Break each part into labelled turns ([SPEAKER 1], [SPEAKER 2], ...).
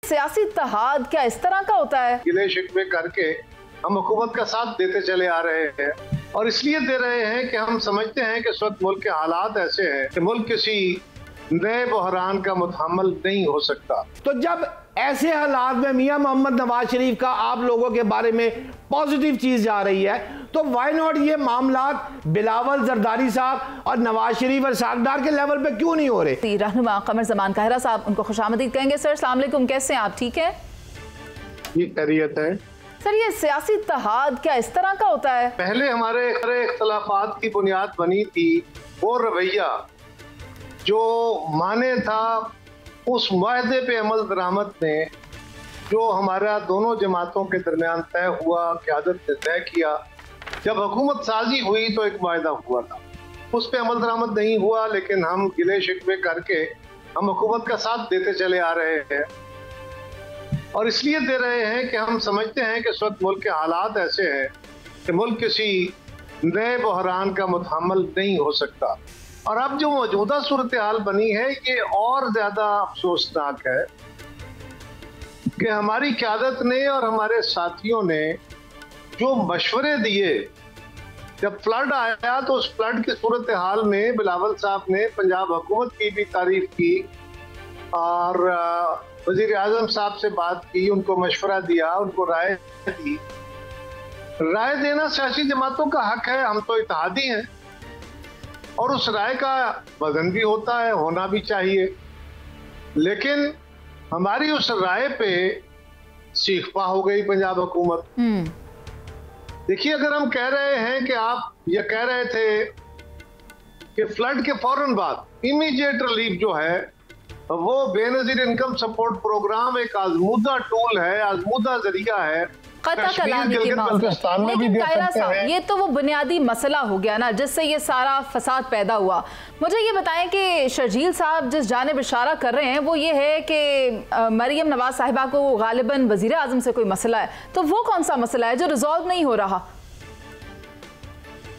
[SPEAKER 1] सियासी इत्तेहाद क्या इस तरह का होता है?
[SPEAKER 2] गिले शिकवे करके हम हुकूमत का साथ देते चले आ रहे हैं और इसलिए दे रहे हैं कि हम समझते हैं कि इस वक्त मुल्क के हालात ऐसे हैं कि मुल्क किसी नए बहरान का मुतहम्मल नहीं हो सकता।
[SPEAKER 3] तो जब ऐसे हालात में मियां मोहम्मद नवाज शरीफ का आप लोगों के बारे में पॉजिटिव चीज जा रही है, तो वाई नॉट ये मामलात बिलावल जरदारी साहब और नवाज शरीफ और सागदार के लेवल पे क्यों नहीं हो रहे?
[SPEAKER 1] रहनुमा कमर जमान काहिरा साहब, उनको खुशामदीद कहेंगे। सर अस्सलाम वालेकुम, कैसे हैं आप? ठीक है
[SPEAKER 2] ये खैरियत है।
[SPEAKER 1] सर, ये सियासी इत्तेहाद क्या इस तरह का होता है?
[SPEAKER 2] पहले हमारे इख्तलाफात की बुनियाद बनी थी वो रवैया जो माने था उस मुआहदे पे अमल दरामद ने जो हमारा दोनों जमातों के दरमियान तय हुआ, क़यादत ने तय किया। जब हुकूमत साजी हुई तो एक मुआहदा हुआ था, उस पे अमल दरामद नहीं हुआ, लेकिन हम गिले शिकवे करके हम हुकूमत का साथ देते चले आ रहे हैं और इसलिए दे रहे हैं कि हम समझते हैं कि इस वक्त मुल्क के हालात ऐसे हैं कि मुल्क किसी नए बहरान का मुतहम्मल नहीं हो सकता। और अब जो मौजूदा सूरत हाल बनी है ये और ज्यादा अफसोसनाक है कि हमारी क़यादत ने और हमारे साथियों ने जो मशवरे दिए, जब फ्लड आया तो उस फ्लड की सूरत हाल में बिलावल साहब ने पंजाब हुकूमत की भी तारीफ की और वज़ीर आज़म साहब से बात की, उनको मशवरा दिया, उनको राय दी। राय देना सियासी जमातों का हक है, हम तो इत्तेहादी हैं और उस राय का वजन भी होता है, होना भी चाहिए। लेकिन हमारी उस राय पे सीखपा हो गई पंजाब हुकूमत। देखिए, अगर हम कह रहे हैं कि आप ये कह रहे थे कि फ्लड के फौरन बाद इमीडिएट रिलीफ जो है वो बेनजीर इनकम सपोर्ट प्रोग्राम एक आजमूदा टूल है, आजमूदा जरिया है।
[SPEAKER 1] लेकिन कायरा साहब, ये तो वो बुनियादी मसला हो गया ना जिससे ये सारा फसाद पैदा हुआ। मुझे ये बताएं कि शर्जील साहब जिस जानिब इशारा कर रहे हैं वो ये है कि मरियम नवाज साहिबा को गालिबन वजीर आजम से कोई मसला है, तो वो कौन सा मसला है जो रिजॉल्व नहीं हो रहा?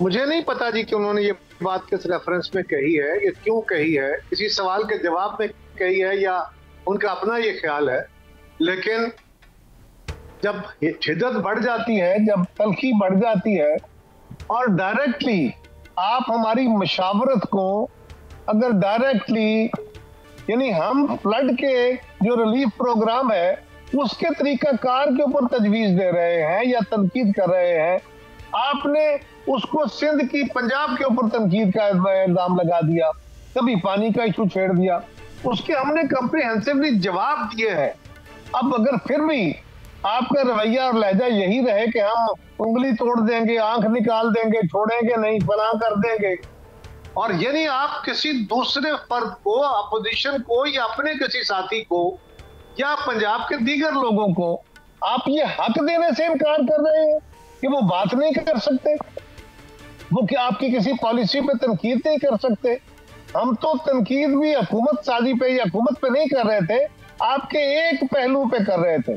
[SPEAKER 2] मुझे नहीं पता जी कि उन्होंने ये बात किस रेफरेंस में कही है, ये क्यों कही है, किसी सवाल के जवाब में कही है या उनका अपना ये ख्याल है। लेकिन जब शिद्दत बढ़ जाती है, जब तलखी बढ़ जाती है और डायरेक्टली आप हमारी मशावरत को अगर डायरेक्टली यानी हम फ्लड के जो रिलीफ प्रोग्राम है उसके तरीकाकार के ऊपर तजवीज दे रहे हैं या तनकीद कर रहे हैं, आपने उसको सिंध की पंजाब के ऊपर तनकीद का इल्जाम लगा दिया, कभी पानी का इशू छेड़ दिया, उसके हमने कम्प्रिहेंसिवली जवाब दिए हैं। अब अगर फिर भी आपका रवैया और लहजा यही रहे कि हम उंगली तोड़ देंगे, आंख निकाल देंगे, छोड़ेंगे नहीं, फलां कर देंगे, और यानी आप किसी दूसरे फर्द को, अपोजिशन को या अपने किसी साथी को या पंजाब के दीगर लोगों को आप ये हक देने से इनकार कर रहे हैं कि वो बात नहीं कर सकते, वो क्या आपकी किसी पॉलिसी पे तनकीद नहीं कर सकते। हम तो तनकीद भी हुकूमत साजी पे या हुकूमत पे नहीं कर रहे थे, आपके एक पहलू पे कर रहे थे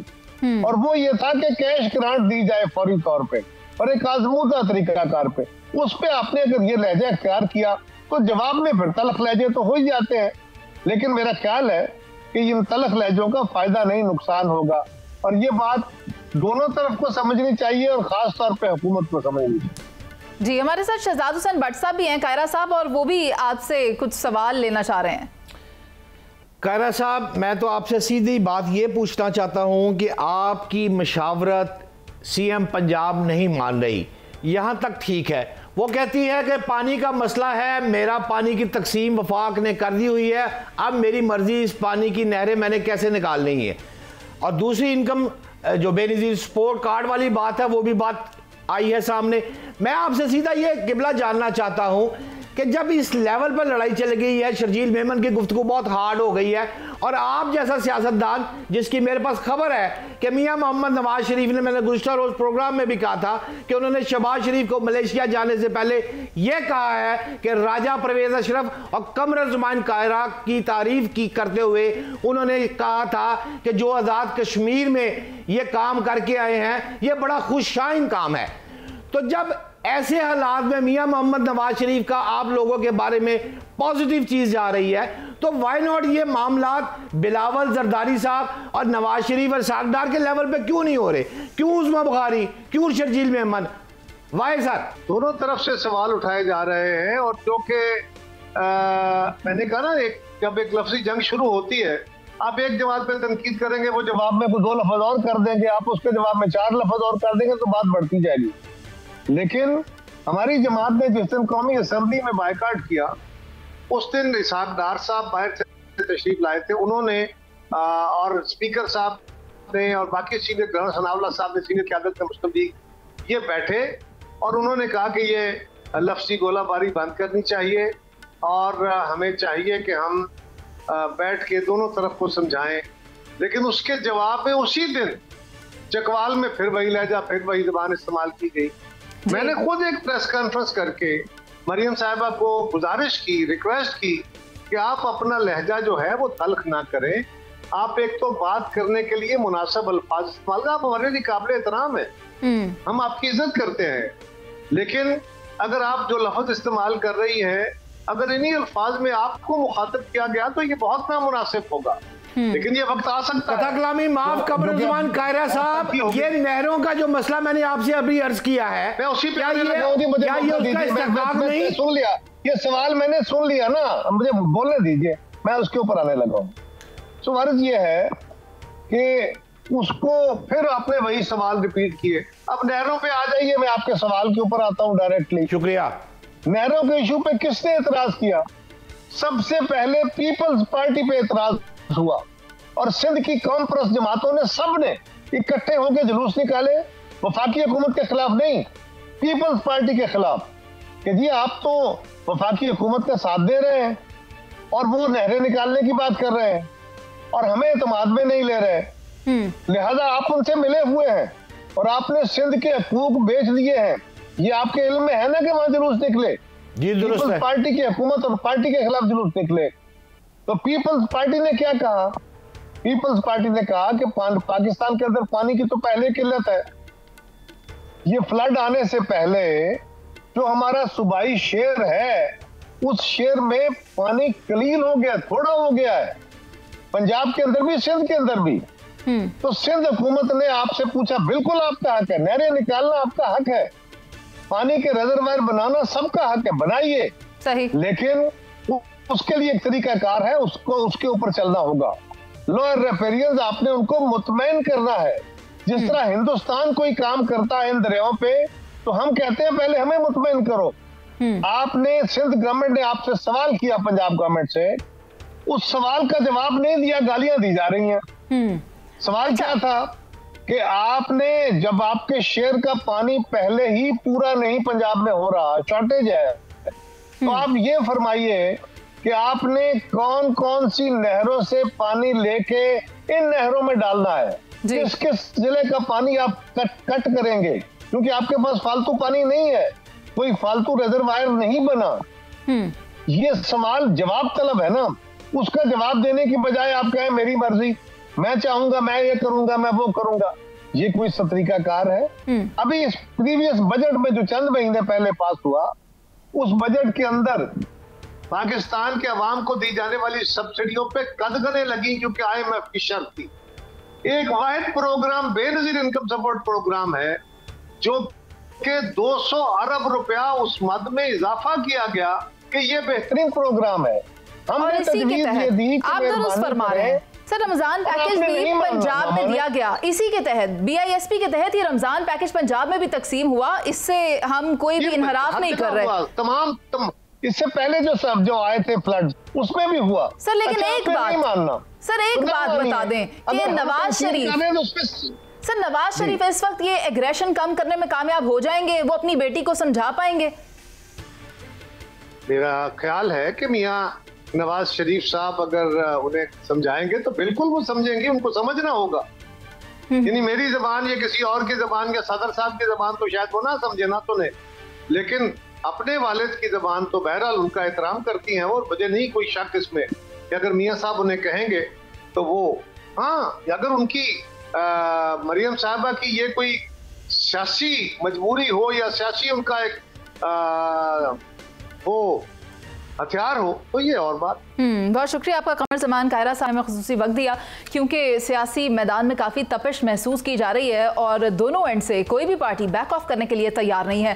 [SPEAKER 2] और वो ये था कि कैश ग्रांट दी जाए फौरी तौर पे और एक आजमूदा तरीकाकार पे। उस पे आपने अगर ये लहजा इख्तियार किया तो जवाब में फिर तलख लहजे तो हो ही जाते हैं। लेकिन मेरा ख्याल है कि इन तलख लहजों का फायदा नहीं, नुकसान होगा और ये बात दोनों तरफ को समझनी चाहिए और खास तौर पे हुकूमत को समझनी चाहिए।
[SPEAKER 1] जी, हमारे साथ शहजाद हुसैन भट्ट साहब भी हैं कायरा साहब, और वो भी आपसे कुछ सवाल लेना चाह रहे हैं।
[SPEAKER 3] कायरा साहब, मैं तो आपसे सीधी बात ये पूछना चाहता हूँ कि आपकी मशावरत सीएम पंजाब नहीं मान रही, यहाँ तक ठीक है, वो कहती है कि पानी का मसला है, मेरा पानी की तकसीम वफाक ने कर दी हुई है, अब मेरी मर्जी इस पानी की नहरें मैंने कैसे निकालनी है। और दूसरी इनकम जो बेनजीर सपोर्ट कार्ड वाली बात है वो भी बात आई है सामने। मैं आपसे सीधा ये किबला जानना चाहता हूं कि जब इस लेवल पर लड़ाई चल गई है, शर्जील मेमन की गुफ्तगू बहुत हार्ड हो गई है और आप जैसा सियासतदान जिसकी मेरे पास खबर है कि मियां मोहम्मद नवाज शरीफ ने, मैंने गुज़श्ता रोज प्रोग्राम में भी कहा था कि उन्होंने शहबाज शरीफ को मलेशिया जाने से पहले यह कहा है कि राजा परवेज अशरफ और कमर ज़ुमान कायरा की तारीफ की करते हुए उन्होंने कहा था कि जो आज़ाद कश्मीर में ये काम करके आए हैं ये बड़ा खुशशाइन काम है। तो जब ऐसे हालात में मियां मोहम्मद नवाज शरीफ का आप लोगों के बारे में पॉजिटिव चीज जा रही है, तो व्हाई नॉट ये मामलात बिलावल जरदारी साहब और नवाज शरीफ और सागदार के लेवल पे क्यों नहीं हो रहे? क्यों उस्मा बुखारी, क्यों शर्जील मेमन, वाई सर?
[SPEAKER 2] दोनों तरफ से सवाल उठाए जा रहे हैं, और जो कि मैंने कहा ना, जब एक लफ्जी जंग शुरू होती है, आप एक जमात पे तनकीद करेंगे, वो जवाब में कुछ 2 लफ्ज और कर देंगे, आप उसके जवाब में 4 लफ्ज और कर देंगे, तो बात बढ़ती जाएगी। लेकिन हमारी जमात ने जिस दिन कौमी असेंबली में बायकाट किया, उस दिन इसहाक डार साहब बाहर से तशरीफ लाए थे, उन्होंने और स्पीकर साहब ने और बाकी सीनियर गवर्नर सनाउल्लाह साहब ने, सीनियर क़यादत मुस्तबीक, ये बैठे और उन्होंने कहा कि ये लफ्जी गोलाबारी बंद करनी चाहिए और हमें चाहिए कि हम बैठ के दोनों तरफ को समझाएं। लेकिन उसके जवाब में उसी दिन चकवाल में फिर वही लहजा, फिर वही ज़बान इस्तेमाल की गई। मैंने खुद एक प्रेस कॉन्फ्रेंस करके मरियम साहिबा को गुजारिश की, रिक्वेस्ट की कि आप अपना लहजा जो है वो तल्ख ना करें, आप एक तो बात करने के लिए मुनासिब अल्फाज इस्तेमाल करें। आप हमारे लिए काबिल एहतराम है, हम आपकी इज्जत करते हैं, लेकिन अगर आप जो लफ्ज इस्तेमाल कर रही हैं, अगर इन्हीं अल्फाज में आपको मुखातब किया गया तो ये बहुत नामुनासिब होगा। लेकिन ये वक्त आ सकता है।
[SPEAKER 3] कलामी माफ कमरुज़्ज़मान कायरा साहब, ये नहरों का जो मसला मैंने आपसे अभी अर्ज किया है,
[SPEAKER 2] मैं उसी पे
[SPEAKER 3] क्या ये उसका इस्तेमाल नहीं?
[SPEAKER 2] सुन लिया, ये सवाल मैंने सुन लिया ना, मुझे बोलने दीजिए, मैं उसके ऊपर आने लगा हूँ। सो अर्ज ये है कि उसको फिर आपने वही सवाल रिपीट किए। अब नहरों पे आ जाइए, मैं आपके सवाल के ऊपर आता हूँ डायरेक्टली।
[SPEAKER 3] शुक्रिया।
[SPEAKER 2] नहरों के इशू पे किसने एतराज किया? सबसे पहले पीपल्स पार्टी पे एतराज हुआ, और सिंध की कौम परस्त जमातों ने सबने इकट्ठे होकर जुलूस निकाले, वफाकी हुकूमत के खिलाफ नहीं, पीपल्स पार्टी के खिलाफ, कि जी आप तो वफाकी हुकूमत का साथ दे रहे हैं और वो नहरें निकालने की बात कर रहे हैं और हमें एतमाद में नहीं ले रहे, लिहाजा आप उनसे मिले हुए हैं और आपने सिंध के हकूक बेच दिए हैं। ये आपके इल्म में है ना कि वहां जुलूस निकले, पीपल्स पार्टी की हुकूमत और पार्टी के खिलाफ जुलूस निकले। तो पीपल्स पार्टी ने क्या कहा? पीपल्स पार्टी ने कहा कि पाकिस्तान के अंदर पानी की तो पहले किल्लत है, ये फ्लड आने से पहले जो हमारा सूबाई शेर है, उस शेर में पानी कलील हो गया, थोड़ा हो गया है, पंजाब के अंदर भी, सिंध के अंदर भी। तो सिंध हुकूमत ने आपसे पूछा, बिल्कुल आपका हक है, नहरें निकालना आपका हक है, पानी के रिजर्वायर बनाना सबका हक है, बनाइए,
[SPEAKER 1] सही,
[SPEAKER 2] लेकिन उसके लिए एक तरीकाकार है, उसको उसके ऊपर चलना होगा। लॉ रेपेरियंस आपने उनको मुतमईन करना है। जिस तरह हिंदुस्तान कोई काम करता है इन दरियाओं पे, तो हम कहते हैं पहले हमें मुतमईन करो। आपने, सिंध गवर्नमेंट ने आपसे सवाल किया पंजाब गवर्नमेंट से, उस सवाल का जवाब नहीं दिया, गालियां दी जा रही हैं। सवाल क्या था कि आपने, जब आपके शेर का पानी पहले ही पूरा नहीं पंजाब में हो रहा, शॉर्टेज है, तो आप ये फरमाइए कि आपने कौन कौन सी नहरों से पानी लेके इन नहरों में डालना है, किस किस जिले का पानी आप कट करेंगे, क्योंकि आपके पास फालतू पानी नहीं है, कोई फालतू रिजर्वायर नहीं बना। ये सवाल जवाब तलब है ना, उसका जवाब देने की बजाय आप कहें मेरी मर्जी, मैं चाहूंगा, मैं ये करूंगा, मैं वो करूंगा, ये कोई तरीकाकार है? अभी इस प्रीवियस बजट में जो चंद महीने पहले पास हुआ, उस बजट के अंदर पाकिस्तान के अवाम को दी जाने वाली सब्सिडियों पे कदगने लगी, क्योंकि IMF की शर्त थी। एक Wahid program Benazir income support program है, जो कि 200 अरब रुपया उस मद में इजाफा किया गया कि ये बेहतरीन प्रोग्राम है।
[SPEAKER 1] और इसी के तहत आप दुरुस्त फरमा रहे हैं सर, रमजान पैकेज भी पंजाब में दिया गया, इसी के तहत BISP के तहत ही रमजान पैकेज पंजाब में भी तकसीम हुआ, इससे हम कोई भी इनहराफ नहीं कर रहे।
[SPEAKER 2] तमाम इससे पहले जो आए थे फ्लड, उसमें भी हुआ
[SPEAKER 1] सर। लेकिन एक बात मानना सर, एक बात बता दें कि नवाज शरीफ इस वक्त ये एग्रेशन कम करने में कामयाब हो जाएंगे, वो अपनी बेटी को समझा पाएंगे?
[SPEAKER 2] मेरा ख्याल है कि मियां नवाज शरीफ साहब अगर उन्हें समझाएंगे तो बिल्कुल वो समझेंगे, उनको समझना होगा। यानी मेरी जबान या किसी और की जबान या सदर साहब की जबान तो शायद वो ना समझे, ना सुने, लेकिन अपने वालिद की जबान तो बहरहाल उनका एहतराम करती हैं, और मुझे नहीं कोई शक इसमें कि अगर मियां साहब उन्हें कहेंगे तो वो, हाँ, अगर उनकी मरियम साहबा की ये कोई सियासी मजबूरी हो या सियासी उनका एक वो हथियार हो तो ये और बात।
[SPEAKER 1] बहुत शुक्रिया आपका कमर ज़मान कायरा साहब में ख़ुसूसी वक्त दिया, क्योंकि सियासी मैदान में काफ़ी तपिश महसूस की जा रही है और दोनों एंड से कोई भी पार्टी बैक ऑफ करने के लिए तैयार नहीं है।